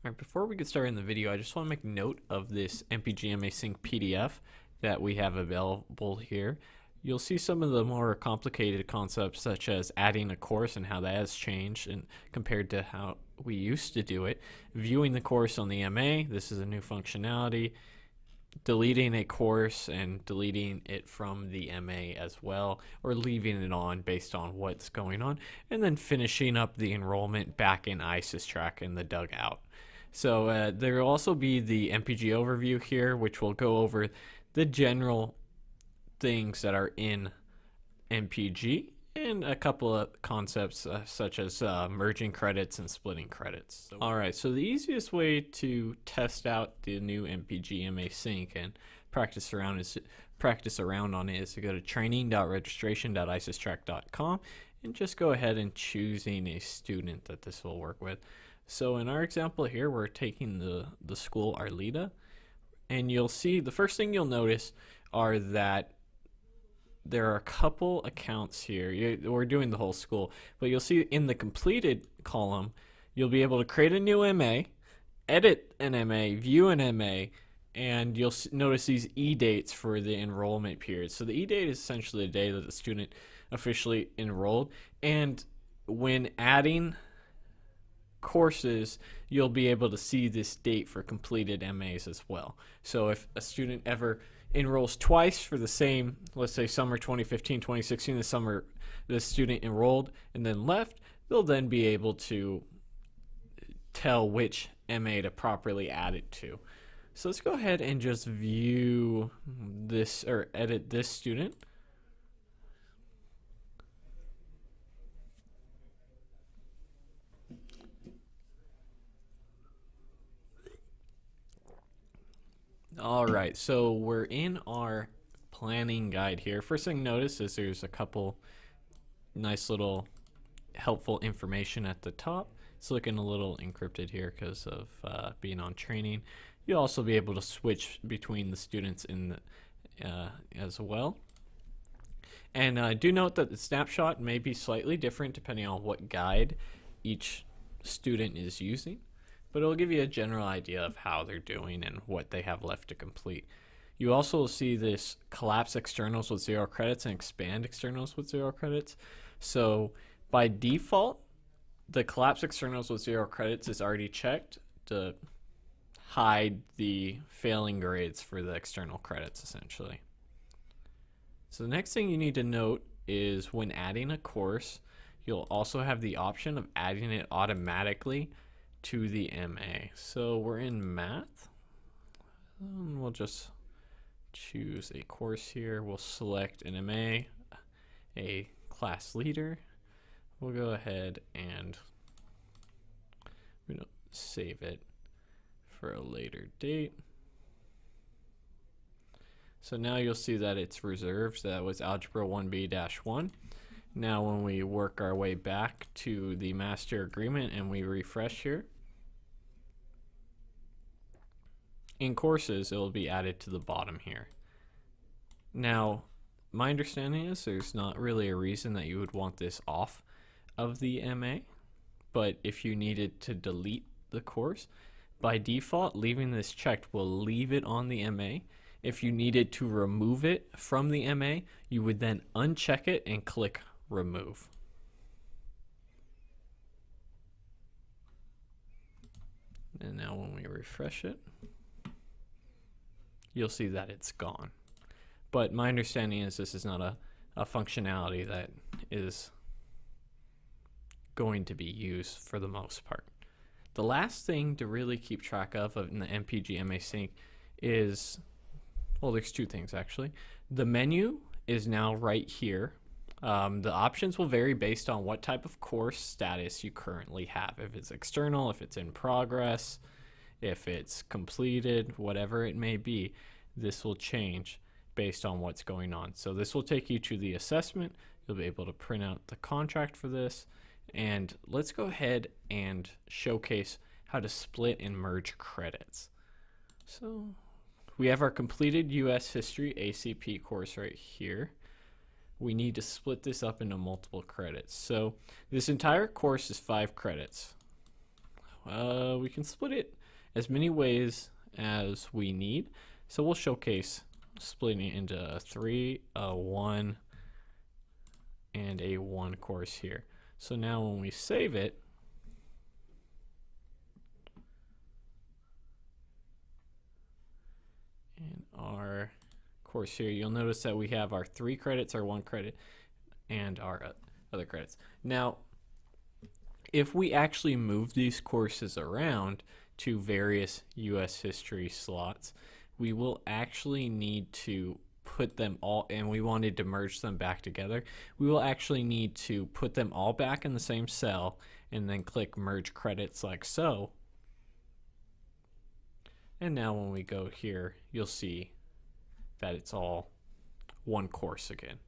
Alright, before we get started in the video, I just want to make note of this Mpg Sync PDF that we have available here. You'll see some of the more complicated concepts, such as adding a course and how that has changed and compared to how we used to do it. Viewing the course on the MA, this is a new functionality. Deleting a course and deleting it from the MA as well, or leaving it on based on what's going on, and then finishing up the enrollment back in ISIS track in the dugout. So there will also be the Mpg Overview here, which will go over the general things that are in Mpg and a couple of concepts such as merging credits and splitting credits. Alright, so the easiest way to test out the new Mpg Sync and practice around on it is to go to training.registration.isistrack.com and just go ahead and choosing a student that this will work with. So in our example here, we're taking the school Arleta, and you'll see the first thing you'll notice are that there are a couple accounts here. We're doing the whole school, but you'll see in the completed column, you'll be able to create a new MA, edit an MA, view an MA, and you'll notice these E-dates for the enrollment period. So the E-date is essentially the day that the student officially enrolled, and when adding courses, you'll be able to see this date for completed MAs as well. So if a student ever enrolls twice for the same, let's say summer 2015, 2016, the summer the student enrolled and then left, they'll then be able to tell which MA to properly add it to. So let's go ahead and just view this or edit this student. Alright, so we're in our planning guide here. First thing notice is there's a couple nice little helpful information at the top. It's looking a little encrypted here because of being on training. You'll also be able to switch between the students in the, as well. And do note that the snapshot may be slightly different depending on what guide each student is using, but it'll give you a general idea of how they're doing and what they have left to complete. You also will see this collapse externals with 0 credits and expand externals with 0 credits. So by default, the collapse externals with 0 credits is already checked to hide the failing grades for the external credits essentially. So the next thing you need to note is when adding a course, you'll also have the option of adding it automatically to the MA. So we're in math. We'll just choose a course here. We'll select an MA, a class leader. We'll go ahead and save it for a later date. So now you'll see that it's reserved. That was Algebra 1B-1. Now when we work our way back to the master agreement and we refresh here, in courses it will be added to the bottom here. Now my understanding is there's not really a reason that you would want this off of the MA, but if you needed to delete the course, by default leaving this checked will leave it on the MA. If you needed to remove it from the MA, you would then uncheck it and click remove. And now when we refresh it, you'll see that it's gone. But my understanding is this is not a functionality that is going to be used for the most part. The last thing to really keep track of in the Mpg Sync is, well, there's two things actually. The menu is now right here. The options will vary based on what type of course status you currently have. If it's external, if it's in progress, if it's completed, whatever it may be, this will change based on what's going on. So this will take you to the assessment. You'll be able to print out the contract for this. And let's go ahead and showcase how to split and merge credits. So we have our completed US History ACP course right here. We need to split this up into multiple credits. So this entire course is 5 credits. We can split it as many ways as we need. So we'll showcase splitting it into a 3, a 1, and a 1 course here. So now when we save it, in our course here, you'll notice that we have our 3 credits, our 1 credit, and our other credits. Now, if we actually move these courses around to various US history slots, we will actually need to put them all, and we wanted to merge them back together, we will actually need to put them all back in the same cell and then click merge credits like so. And now when we go here, you'll see that it's all one course again.